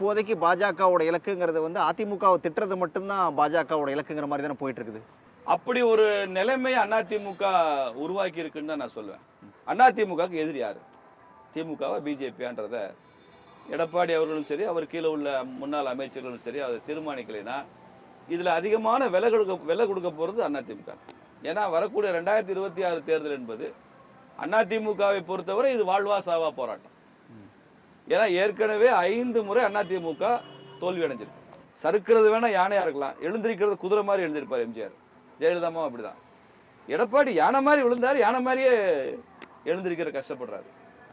இப்போதைக்கு பாஜகவோட இலக்குங்கிறது வந்து அதிமுகவை திட்டுறது மட்டும்தான் பாஜகவோட இலக்குங்கிற மாதிரி தானே போயிட்டு இருக்குது. அப்படி ஒரு நிலைமை அதிமுக உருவாக்கி இருக்குன்னு தான் நான் சொல்லுவேன். அதிமுகவுக்கு எதிரி யாரு? திமுகவா பிஜேபியான்றத எடப்பாடி அவர்களும் சரி, அவர் கீழே உள்ள முன்னாள் அமைச்சர்களும் சரி அதை தீர்மானிக்கலைன்னா இதுல அதிகமான விலை கொடுக்க போறது அதிமுக. ஏன்னா வரக்கூடிய 2026 தேர்தல் என்பது அதிமுகவை பொறுத்தவரை இது வாழ்வா சாவா போராட்டம். ஏன்னா ஏற்கனவே 5 முறை அதிமுக தோல்வி அடைஞ்சிருக்கு. சறுக்கிறது வேணா யானையா இருக்கலாம், எழுந்திருக்கிறது குதிரை மாதிரி எழுந்திருப்பார் எம்ஜிஆர். ஜெயலலிதாவும் அப்படிதான். எடப்பாடி யானை மாதிரி விழுந்தாரு, யானை மாதிரியே எழுந்திருக்கிற கஷ்டப்படுறாரு.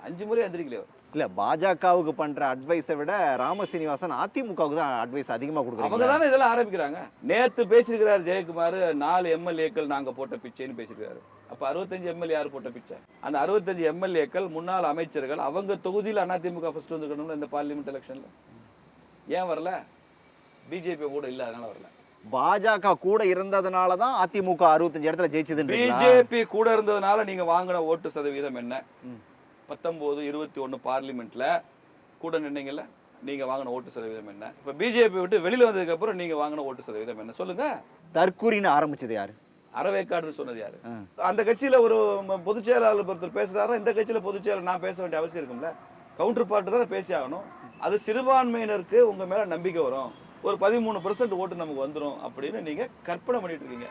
5 முறை எழுந்திருக்கலையோ. இல்ல, பாஜகவுக்கு பண்ற அட்வைஸை விட ராமசீனிவாசன் அதிமுகவுக்கு தான் அட்வைஸ் அதிகமா கொடுக்குறாங்க. அவங்க தானே இதெல்லாம் ஆரம்பிக்கிறாங்க. நேத்து பேசியிருக்கிறார் ஜெயக்குமார், 4 எம்எல்ஏக்கள் நாங்க போட்ட பிச்சைன்னு பேசியிருக்காரு. அப்ப 65 எம்எல்ஏ யார் போட்ட பிச்சை? அந்த 65 எம்எல்ஏக்கள் முன்னாள் அமைச்சர்கள். அவங்க தொகுதியில் அதிமுக ஃபர்ஸ்ட் வந்துக்கணும்ல இந்த பார்லிமெண்ட் எலெக்ஷன்ல. ஏன் வரல? பிஜேபி கூட இல்ல, அதனால வரல. பாஜக கூட இருந்ததுனால தான் அதிமுக 65 இடத்துல ஜெயிச்சது. பிஜேபி கூட இருந்ததுனால நீங்க வாங்கின ஓட்டு சதவீதம் என்ன? 19, 21 பார்லிமெண்ட்ல கூட நின்னீங்கல்ல, நீங்க வாங்கின ஓட்டு சதவீதம் என்ன? இப்ப பிஜேபி விட்டு வெளியில வந்ததுக்கு அப்புறம் நீங்க வாங்கின ஓட்டு சதவீதம் என்ன சொல்லுங்க. தற்கூரின்னு ஆரம்பிச்சது யாரு? அறவேக்காடுன்னு சொன்னது யாரு? அந்த கட்சியில ஒரு பொதுச் செயலாளர் ஒருத்தர் பேசுறாரு, இந்த கட்சியில பொதுச் செயலாளர் நான் பேச வேண்டிய அவசியம் இருக்கும்ல. கவுண்டர் பார்ட்டு தானே பேசி ஆகணும். அது சிறுபான்மையினருக்கு உங்க மேல நம்பிக்கை வரும், ஒரு 13% ஓட்டு நமக்கு வந்துடும் அப்படின்னு நீங்க கற்பனை பண்ணிட்டு இருக்கீங்க.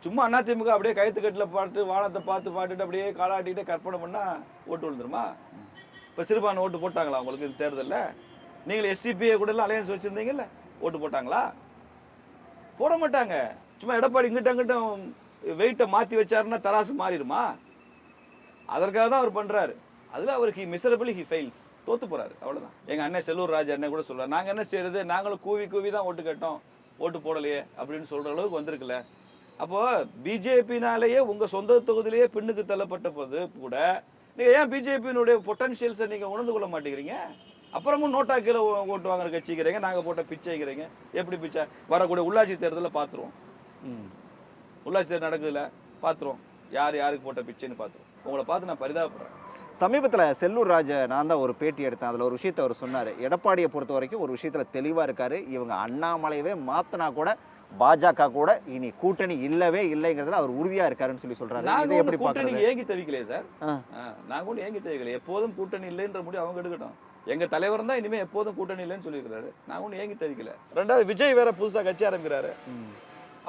சும்மா அதிமுக அப்படியே கயிற்றுக்கட்டில் பாட்டு வானத்தை பார்த்து பாட்டுட்டு அப்படியே காலாட்டிக்கிட்டே கற்பனை பண்ணா ஓட்டு விழுந்துருமா? இப்போ சிறுபான்மை ஓட்டு போட்டாங்களா உங்களுக்கு இந்த தேர்தலில்? நீங்கள் எஸ்டிபிஐ கூட எல்லாம் அலையன்ஸ் வச்சிருந்தீங்கல்ல, ஓட்டு போட்டாங்களா? போட மாட்டாங்க. சும்மா எடப்பாடி இங்கிட்ட அங்கிட்டும் வெயிட்டை மாற்றி வச்சாருன்னா தராசு மாறிடுமா? அதற்காக தான் அவர் பண்றாரு. அதில் அவர் மிசரபிளி ஃபெயில்ஸ், தோத்து போறாரு, அவ்வளோதான். எங்கள் அண்ணன் செல்லூர் ராஜ் அண்ணன் கூட சொல்றாரு, நாங்கள் என்ன செய்யறது, நாங்களும் கூவி தான் ஓட்டு கேட்டோம், ஓட்டு போடலையே அப்படின்னு சொல்ற அளவுக்கு வந்திருக்குல்ல. அப்போ பிஜேபினாலேயே உங்க சொந்த தொகுதியிலேயே பின்னுக்கு தள்ளப்பட்ட போது கூட நீங்க ஏன் பிஜேபியினுடைய பொட்டன்ஷியல்ஸை நீங்க உணர்ந்து கொள்ள மாட்டேங்கிறீங்க? அப்புறமும் நோட்டா கீழே ஓட்டு வாங்குற கட்சிக்கிறீங்க, நாங்க போட்ட பிச்சைங்கிறீங்க. எப்படி பிச்சை? வரக்கூடிய உள்ளாட்சி தேர்தலில் பார்த்துருவோம். உள்ளாட்சி தேர்தல் நடக்குதுல, பார்த்துருவோம் யார் யாருக்கு போட்ட பிச்சைன்னு பார்த்துருவோம். உங்களை பார்த்து நான் பரிதாபப்படுறேன். சமீபத்தில் செல்லூர் ராஜ நான் தான் ஒரு பேட்டி எடுத்தேன். அதில் ஒரு விஷயத்தை அவர் சொன்னார். எடப்பாடியை பொறுத்த வரைக்கும் ஒரு விஷயத்தில் தெளிவாக இருக்காரு. இவங்க அண்ணாமலையவே மாற்றினா கூட பாஜக கூட இனி கூட்டணி இல்லவே இல்லைங்கிறதுல அவர் உறுதியா இருக்காருன்னு சொல்லி சொல்றாரு. இதை எப்படி கூட்டணி ஏங்கி தவிக்கலையே சார்? நாங்க கூட ஏங்கி தவிக்கல. எப்போதும் கூட்டணி இல்லைன்ற முடிவு அவங்க எடுக்கட்டும். எங்க தலைவர் தான் இனிமே எப்போதும் கூட்டணி இல்லைன்னு சொல்லியிருக்காரு. நாங்க ஒன்றும் ஏங்கி தவிக்கல. ரெண்டாவது விஜய் வேற புதுசா கட்சி ஆரம்பிக்கிறாரு.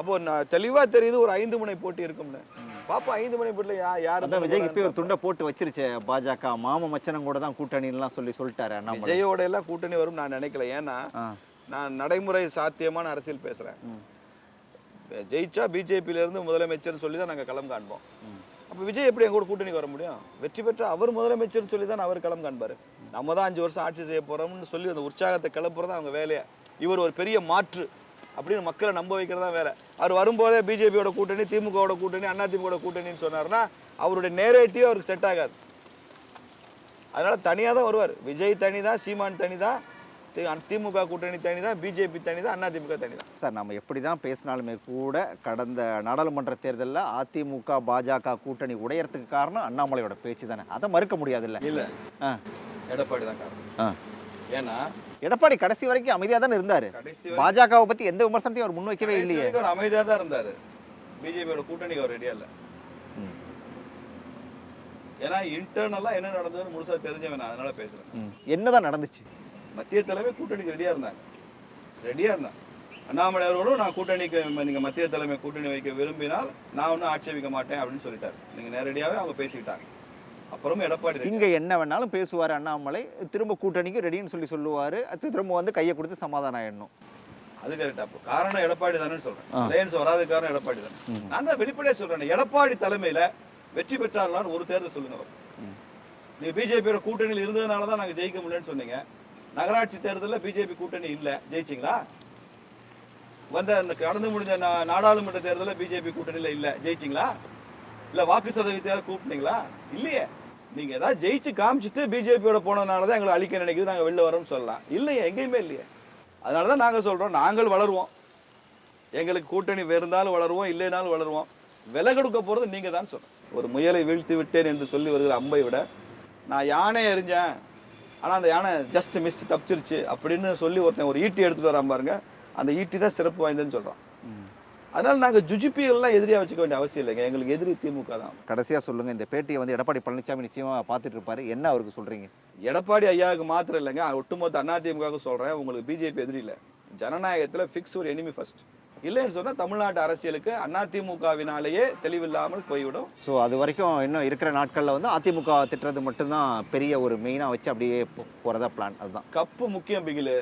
அப்போ தெளிவா தெரியுது ஒரு 5 முனை போட்டி இருக்கும்னு. பாப்பா 5 முனை போட்டில யாரு? விஜய் இப்ப ஒரு துண்டை போட்டு வச்சிருச்சு பாஜக. மாம மச்சனம் கூட தான் கூட்டணி எல்லாம் சொல்லிட்டாரு. விஜயோட எல்லாம் கூட்டணி வரும் நான் நினைக்கல. ஏன்னா நான் நடைமுறை சாத்தியமான அரசியல் பேசுறேன். ஜெயிச்சா பிஜேபியில இருந்து முதலமைச்சர் சொல்லி தான் நாங்க களம் காண்போம். அப்ப விஜய் எப்படி எங்க கூட கூட்டணிக்கு வர முடியும்? வெற்றி பெற்ற அவர் முதலமைச்சர் சொல்லி தான் அவர் களம் காண்பாரு. நம்ம தான் 5 வருஷம் ஆட்சி செய்ய போறோம்னு சொல்லி அந்த உற்சாகத்தை கிளப்புறதா அவங்க வேலையா. இவர் ஒரு பெரிய மாற்று அப்படின்னு மக்களை நம்ப வைக்கிறதா வேலை. அவர் வரும்போதே பிஜேபியோட கூட்டணி, திமுகவோட கூட்டணி, அதிமுக கூட்டணின்னு சொன்னாருன்னா அவருடைய நேரேட்டிவ் அவருக்கு செட் ஆகாது. அதனால தனியா தான் வருவார். விஜய் தனிதான், சீமான் தனிதான், திமுக கூட்டணி தனிதான், பிஜேபி தனிதான், அதிமுக தனிதான். சார், நம்ம எப்படி தான் பேசினாலுமே கூட கடந்த நாடாளுமன்ற தேர்தலில் அதிமுக பாஜக கூட்டணி உடையறதுக்கு காரணம் அண்ணாமலையோட பேச்சு தானே. அதை மறுக்க முடியாது. இல்ல எடப்பாடி தான் காரணம். ஏன்னா எடப்பாடி கடைசி வரைக்கும் அமைதியா தானே இருந்தாரு. பாஜகவை பத்தி எந்த விமர்சனத்தையும் அவர் முன்வைக்கவே இல்லையே. அமைதியா தான் இருந்தாரு. பிஜேபியோட கூட்டணிக்கு அவர் ரெடியா இல்ல. ஏன்னா இன்டர்னலா என்ன நடந்ததுன்னு முழுசா தெரிஞ்சவன், அதனால பேசுறேன். என்னதான் நடந்துச்சு? மத்திய தலைமை கூட்டணிக்கு ரெடியா இருந்தாங்க. அண்ணாமலை அவர்களும் நான் கூட்டணிக்கு நீங்க மத்திய தலைமை கூட்டணி வைக்க விரும்பினால் நான் ஒன்னும் ஆட்சேபிக்க மாட்டேன் அப்படின்னு சொல்லிட்டாரு. நீங்க நேரடியாவே அவங்க பேசிக்கிட்டாங்க. அப்புறம் எடப்பாடி இங்க என்ன வேணாலும் பேசுவாரு அண்ணாமலை, திரும்ப கூட்டணிக்கு ரெடின்னு சொல்லுவாரு. அது திரும்ப வந்து கையை கொடுத்து சமாதானம் ஆயிடணும். அது கரெக்டா. காரணம் எடப்பாடி தானே சொல்றேன். அலையன்ஸ் வராத காரணம் எடப்பாடி தானே. நான் தான் வெளிப்படையா சொல்றேன். எடப்பாடி தலைமையில வெற்றி பெற்றார்களான்னு ஒரு தேர்தல் சொல்லுங்க. நீங்க பிஜேபியோட கூட்டணியில் இருந்ததுனாலதான் நாங்க ஜெயிக்க முடியலன்னு சொன்னீங்க. நகராட்சி தேர்தலில் பிஜேபி கூட்டணி இல்ல, ஜெயிச்சிங்களா? கடந்து முடிஞ்ச நாடாளுமன்ற தேர்தலில் பிஜேபி கூட்டணியில இல்ல, ஜெயிச்சிங்களா? இல்ல வாக்கு சதவீதத்தை கூப்பிட்டீங்களா? இல்லையே. நீங்க ஏதாவது ஜெயிச்சு காமிச்சிட்டு பிஜேபியோட போனதுனாலதான் எங்களை அழிக்க நினைக்குது, நாங்க வெளில வரோம்னு சொல்லலாம். இல்லையே, எங்கேயுமே இல்லையே. அதனாலதான் நாங்க சொல்றோம், நாங்கள் வளருவோம். எங்களுக்கு கூட்டணி இருந்தாலும் வளருவோம், இல்லைனாலும் வளருவோம். விலை கொடுக்க போறது நீங்க தான் சொல்றோம். ஒரு முயலை வீழ்த்தி விட்டேன் என்று சொல்லி வருகிற அம்பை விட நான் யானை எறிஞ்சேன், ஆனா அந்த யானை ஜஸ்ட் மிஸ் தப்பிச்சிருச்சு அப்படின்னு சொல்லி ஒருத்தன் ஒரு ஈட்டி எடுத்துட்டு வராம பாருங்க, அந்த ஈட்டி தான் சிறப்பு வாய்ந்ததுன்னு சொல்றான். அதனால நாங்க ஜுஜிபியெல்லாம் எதிரியா வச்சுக்க வேண்டிய அவசியம் இல்லைங்க. எங்களுக்கு எதிரி திமுக தான். கடைசியா சொல்லுங்க, இந்த பேட்டியை வந்து எடப்பாடி பழனிசாமி நிச்சயமா பார்த்துட்டு இருப்பாரு, என்ன அவருக்கு சொல்றீங்க? எடப்பாடி ஐயாவுக்கு மாத்திரம் இல்லைங்க, ஒட்டுமொத்த அதிமுக சொல்றேன், உங்களுக்கு பிஜேபி எதிரி இல்லை. ஜனநாயகத்துல ஃபிக்ஸ் ஒரு எனிமி ஃபர்ஸ்ட். இல்லைன்னு சொன்னா தமிழ்நாட்டு அரசியலுக்கு அதிமுகவினாலேயே தெளிவில்லாமல் போய்விடும். ஸோ அது வரைக்கும் இன்னும் இருக்கிற நாட்கள்ல வந்து அதிமுக திட்டுறது மட்டும்தான் பெரிய ஒரு மெயினா வச்சு அப்படியே போறதா பிளான். அதுதான் கப்பு முக்கியம் பிகிலு.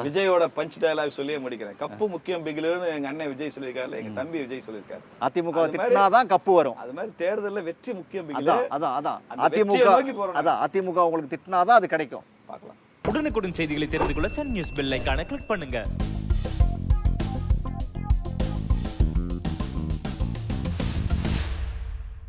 விஜயோட பஞ்ச் டயலாக் சொல்லியே முடிக்கிறேன். கப்பு முக்கியம் பிகிலுன்னு எங்க அண்ணன் விஜய் சொல்லியிருக்காரு, எங்க தம்பி விஜய் சொல்லியிருக்காரு. அதிமுக திட்டினாதான் கப்பு வரும். அது மாதிரி தேர்தல்ல வெற்றி முக்கியம் பிகிலு. அதான் அதிமுக உங்களுக்கு திட்டினாதான் அது கிடைக்கும். பார்க்கலாம். உடனுக்குடன் செய்திகளை தெரிந்து கொள்ள சன் நியூஸ் பெல் ஐகானை கிளிக் பண்ணுங்க.